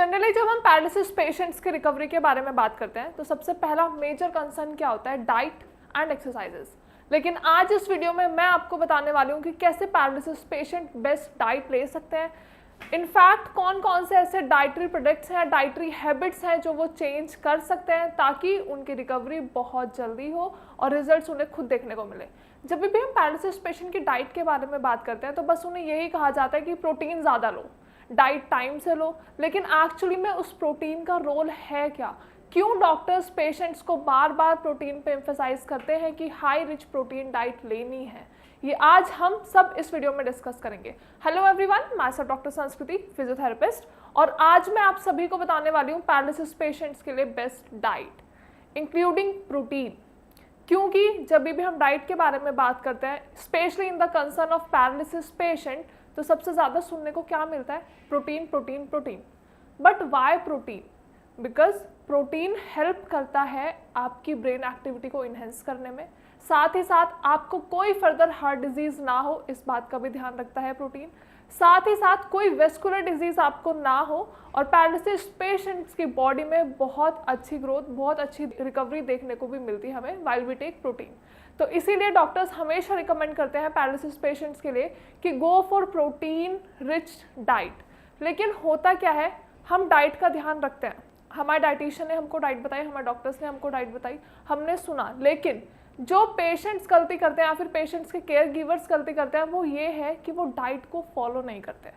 Generally जब हम paralysis patients के रिकवरी के बारे में बात करते हैं तो सबसे पहला मेजर कंसर्न क्या होता है, डाइट एंड एक्सरसाइजेस। लेकिन आज इस वीडियो में मैं आपको बताने वाली हूँ कि कैसे पैरालिसिस पेशेंट बेस्ट डाइट ले सकते हैं। इनफैक्ट कौन कौन से ऐसे डाइटरी प्रोडक्ट्स हैं, डाइटरी हैबिट्स हैं जो वो चेंज कर सकते हैं ताकि उनकी रिकवरी बहुत जल्दी हो और रिजल्ट्स उन्हें खुद देखने को मिले। जब भी हम पैरालिसिस पेशेंट की डाइट के बारे में बात करते हैं तो बस उन्हें यही कहा जाता है कि प्रोटीन ज़्यादा लो, डाइट टाइम से लो, लेकिन एक्चुअली में उस प्रोटीन का रोल है क्या? क्यों डॉक्टर्स पेशेंट्स को बार बार प्रोटीन पे एम्फेसाइज करते हैं कि हाई रिच प्रोटीन डाइट लेनी है? ये आज हम सब इस वीडियो में डिस्कस करेंगे। हेलो एवरीवन, मैं सब डॉक्टर संस्कृति, फिजियोथेरेपिस्ट, और आज मैं आप सभी को बताने वाली हूँ पैरालिसिस पेशेंट्स के लिए बेस्ट डाइट इंक्लूडिंग प्रोटीन। क्योंकि जब भी हम डाइट के बारे में बात करते हैं, specially in the concern of paralysis patient, तो सबसे ज़्यादा सुनने को क्या मिलता है? Protein protein protein. But why protein? Because protein help करता है आपकी ब्रेन एक्टिविटी को इन्हेंस करने में, साथ ही साथ आपको कोई फर्दर हार्ट डिजीज़ ना हो, इस बात का भी ध्यान रखता है प्रोटीन। साथ ही साथ कोई वेस्कुलर डिजीज़ आपको ना हो, और पैरालिसिस पेशेंट्स की बॉडी में बहुत अच्छी ग्रोथ, बहुत अच्छी रिकवरी देखने को भी मिलती है हमें व्हाइल वी टेक प्रोटीन। तो इसीलिए डॉक्टर्स हमेशा रिकमेंड करते हैं पैरालिसिस पेशेंट्स के लिए कि go for protein rich diet. लेकिन होता क्या है, हम डाइट का ध्यान रखते हैं, हमारे डाइटिशियन ने हमको डाइट बताई, हमारे डॉक्टर्स ने हमको डाइट बताई, हमने सुना, लेकिन जो पेशेंट्स गलती करते हैं या फिर पेशेंट्स के केयर गिवर्स गलती करते हैं वो ये है कि वो डाइट को फॉलो नहीं करते।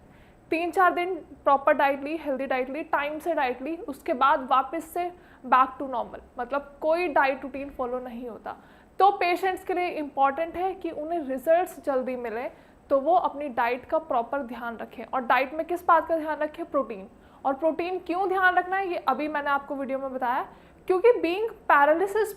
3-4 दिन प्रॉपर डाइट ली, हेल्दी डाइट ली, टाइम से डाइट ली, उसके बाद वापस से बैक टू नॉर्मल, मतलब कोई डाइट रूटीन फॉलो नहीं होता। तो पेशेंट्स के लिए इम्पॉर्टेंट है कि उन्हें रिजल्ट्स जल्दी मिले, तो वो अपनी डाइट का प्रॉपर ध्यान रखें। और डाइट में किस बात का ध्यान रखें? प्रोटीन। और प्रोटीन क्यों ध्यान रखना है ये अभी मैंने आपको वीडियो में बताया, क्योंकि बीइंग पैरालिसिस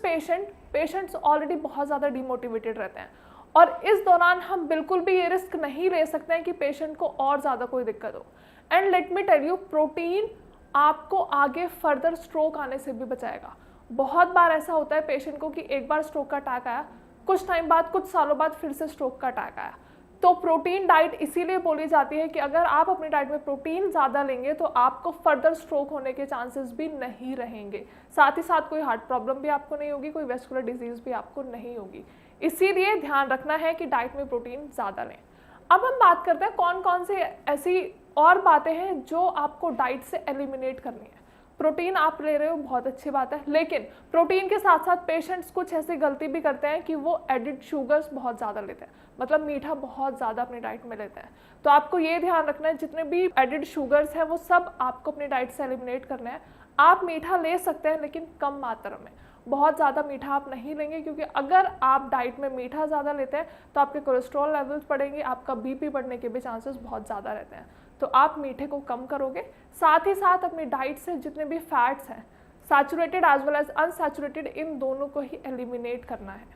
पेशेंट्स ऑलरेडी बहुत ज़्यादा डिमोटिवेटेड रहते हैं, और इस दौरान हम बिल्कुल भी ये रिस्क नहीं ले सकते हैं कि पेशेंट को और ज़्यादा कोई दिक्कत हो। And let me tell you, protein आपको आगे फर्दर स्ट्रोक आने से भी बचाएगा। बहुत बार ऐसा होता है पेशेंट को कि एक बार स्ट्रोक का अटैक आया, कुछ टाइम बाद, कुछ सालों बाद फिर से स्ट्रोक का अटैक आया। तो प्रोटीन डाइट इसीलिए बोली जाती है कि अगर आप अपनी डाइट में प्रोटीन ज़्यादा लेंगे तो आपको फर्दर स्ट्रोक होने के चांसेस भी नहीं रहेंगे। साथ ही साथ कोई हार्ट प्रॉब्लम भी आपको नहीं होगी, कोई वेस्कुलर डिजीज़ भी आपको नहीं होगी। इसीलिए ध्यान रखना है कि डाइट में प्रोटीन ज़्यादा लें। अब हम बात करते हैं कौन कौन से ऐसी और बातें हैं जो आपको डाइट से एलिमिनेट करनी है। प्रोटीन आप ले रहे हो, बहुत अच्छी बात है, लेकिन प्रोटीन के साथ साथ पेशेंट्स कुछ ऐसी गलती भी करते हैं कि वो एडिड शुगर्स बहुत ज़्यादा लेते हैं, मतलब मीठा बहुत ज़्यादा अपनी डाइट में लेते हैं। तो आपको ये ध्यान रखना है जितने भी एडिड शुगर्स हैं वो सब आपको अपनी डाइट से एलिमिनेट करना है। आप मीठा ले सकते हैं लेकिन कम मात्रा में, बहुत ज़्यादा मीठा आप नहीं लेंगे, क्योंकि अगर आप डाइट में मीठा ज़्यादा लेते हैं तो आपके कोलेस्ट्रॉल लेवल्स बढ़ेंगे, आपका बीपी बढ़ने के भी चांसेस बहुत ज़्यादा रहते हैं। तो आप मीठे को कम करोगे। साथ ही साथ अपनी डाइट से जितने भी फैट्स हैं, saturated as well as unsaturated, इन दोनों को ही एलिमिनेट करना है,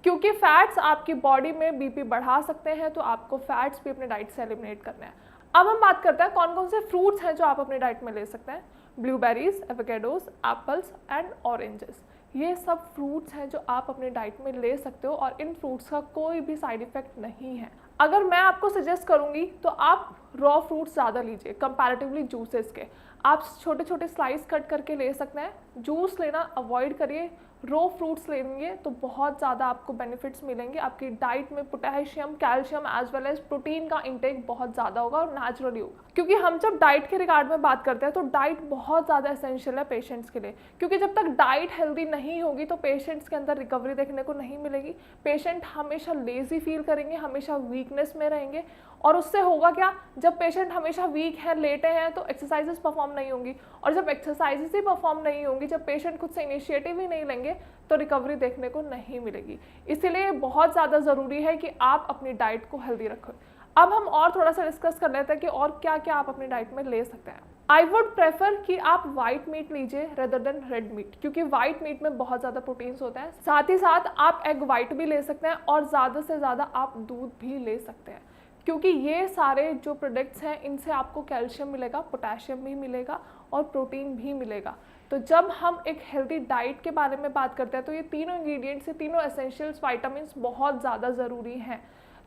क्योंकि फैट्स आपकी बॉडी में बीपी बढ़ा सकते हैं, तो आपको फैट्स भी अपने डाइट से एलिमिनेट करना है। अब हम बात करते हैं कौन कौन से फ्रूट्स हैं जो आप अपने डाइट में ले सकते हैं। Blueberries, avocados, apples and oranges, ये सब फ्रूट्स हैं जो आप अपने डाइट में ले सकते हो, और इन फ्रूट्स का कोई भी साइड इफेक्ट नहीं है। अगर मैं आपको सजेस्ट करूंगी तो आप रॉ फ्रूट्स ज़्यादा लीजिए कंपैरेटिवली जूसेस के। आप छोटे छोटे स्लाइस कट करके ले सकते हैं, जूस लेना अवॉइड करिए, रॉ फ्रूट्स लेंगे तो बहुत ज़्यादा आपको बेनिफिट्स मिलेंगे। आपकी डाइट में potassium, calcium as well as protein का इंटेक बहुत ज़्यादा होगा और नेचुरली होगा। क्योंकि हम जब डाइट के रिगार्ड में बात करते हैं तो डाइट बहुत ज़्यादा एसेंशियल है पेशेंट्स के लिए, क्योंकि जब तक डाइट हेल्दी नहीं होगी तो पेशेंट्स के अंदर रिकवरी देखने को नहीं मिलेगी। पेशेंट हमेशा लेजी फील करेंगे, हमेशा वीकनेस में रहेंगे, और उससे होगा क्या, जब पेशेंट हमेशा वीक है, लेटे हैं, तो एक्सरसाइजेस परफॉर्म नहीं होंगी, और जब एक्सरसाइजेस ही परफॉर्म नहीं होंगी, जब पेशेंट खुद से इनिशिएटिव ही नहीं लेंगे, तो रिकवरी देखने को नहीं मिलेगी। इसीलिए बहुत ज़्यादा ज़रूरी है कि आप अपनी डाइट को हेल्दी रखें। अब हम और थोड़ा सा डिस्कस कर लेते हैं कि और क्या क्या आप अपनी डाइट में ले सकते हैं। आई वुड प्रेफर कि आप वाइट मीट लीजिए रेदर देन रेड मीट, क्योंकि वाइट मीट में बहुत ज़्यादा प्रोटीन्स होते हैं। साथ ही साथ आप एग वाइट भी ले सकते हैं, और ज़्यादा से ज़्यादा आप दूध भी ले सकते हैं, क्योंकि ये सारे जो प्रोडक्ट्स हैं इनसे आपको कैल्शियम मिलेगा, पोटेशियम भी मिलेगा और प्रोटीन भी मिलेगा। तो जब हम एक हेल्दी डाइट के बारे में बात करते हैं तो ये तीनों इंग्रेडिएंट्स, ये तीनों एसेंशियल्स, विटामिन्स बहुत ज़्यादा ज़रूरी हैं।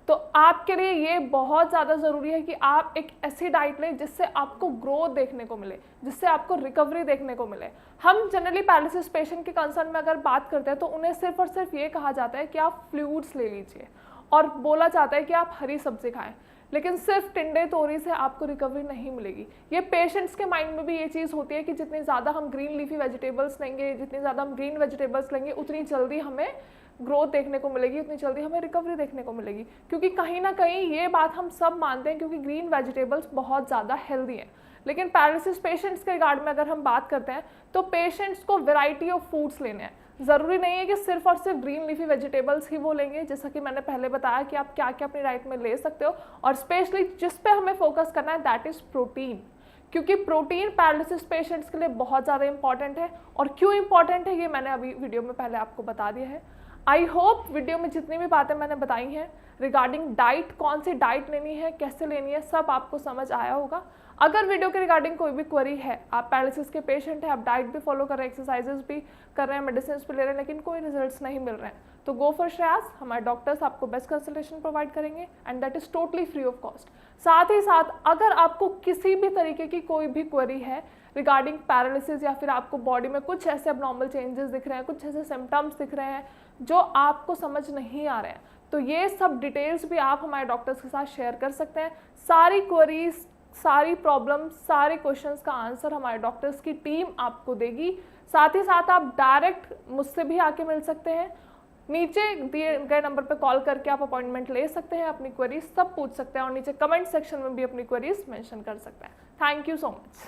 तो आपके लिए ये बहुत ज़्यादा ज़रूरी है कि आप एक ऐसी डाइट लें जिससे आपको ग्रोथ देखने को मिले, जिससे आपको रिकवरी देखने को मिले। हम जनरली पैरालिसिस पेशेंट के कंसर्न में अगर बात करते हैं तो उन्हें सिर्फ और सिर्फ ये कहा जाता है कि आप फ्लूइड्स ले लीजिए और बोला जाता है कि आप हरी सब्जी खाएं, लेकिन सिर्फ टिंडे तोरी से आपको रिकवरी नहीं मिलेगी। ये पेशेंट्स के माइंड में भी ये चीज़ होती है कि जितनी ज़्यादा हम ग्रीन लीफी वेजिटेबल्स लेंगे, जितनी ज़्यादा हम ग्रीन वेजिटेबल्स लेंगे, उतनी जल्दी हमें ग्रोथ देखने को मिलेगी, उतनी जल्दी हमें रिकवरी देखने को मिलेगी। क्योंकि कहीं ना कहीं ये बात हम सब मानते हैं, क्योंकि ग्रीन वेजिटेबल्स बहुत ज़्यादा हेल्दी हैं। लेकिन पैरालिसिस पेशेंट्स के रिगार्ड में अगर हम बात करते हैं तो पेशेंट्स को वैरायटी ऑफ फूड्स लेने हैं। ज़रूरी नहीं है कि सिर्फ और सिर्फ ग्रीन लीफी वेजिटेबल्स ही वो लेंगे, जैसा कि मैंने पहले बताया कि आप क्या क्या अपनी डाइट में ले सकते हो। और स्पेशली जिस पे हमें फोकस करना है दैट इज़ प्रोटीन, क्योंकि प्रोटीन पैरालिसिस पेशेंट्स के लिए बहुत ज़्यादा इंपॉर्टेंट है। और क्यों इंपॉर्टेंट है ये मैंने अभी वीडियो में पहले आपको बता दिया है। आई होप वीडियो में जितनी भी बातें मैंने बताई हैं रिगार्डिंग डाइट, कौन सी डाइट लेनी है, कैसे लेनी है, सब आपको समझ आया होगा। अगर वीडियो के रिगार्डिंग कोई भी क्वेरी है, आप पैरालिसिस के पेशेंट हैं, आप डाइट भी फॉलो कर रहे हैं, एक्सरसाइजेस भी कर रहे हैं, मेडिसिन भी ले रहे हैं, लेकिन कोई रिजल्ट्स नहीं मिल रहे हैं, तो गो फॉर श्रेयास। हमारे डॉक्टर्स आपको बेस्ट कंसल्टेशन प्रोवाइड करेंगे and that is totally free of cost. साथ ही साथ अगर आपको किसी भी तरीके की कोई भी क्वेरी है रिगार्डिंग पैरालिसिस, या फिर आपको बॉडी में कुछ ऐसे अबनॉर्मल चेंजेस दिख रहे हैं, कुछ ऐसे सिम्टम्स दिख रहे हैं जो आपको समझ नहीं आ रहे हैं, तो ये सब डिटेल्स भी आप हमारे डॉक्टर्स के साथ शेयर कर सकते हैं। सारी क्वेरीज, सारी प्रॉब्लम, सारे क्वेश्चंस का आंसर हमारे डॉक्टर्स की टीम आपको देगी। साथ ही साथ आप डायरेक्ट मुझसे भी आके मिल सकते हैं। नीचे दिए गए नंबर पर कॉल करके आप अपॉइंटमेंट ले सकते हैं, अपनी क्वेरीज सब पूछ सकते हैं, और नीचे कमेंट सेक्शन में भी अपनी क्वेरीज मेंशन कर सकते हैं। Thank you so much.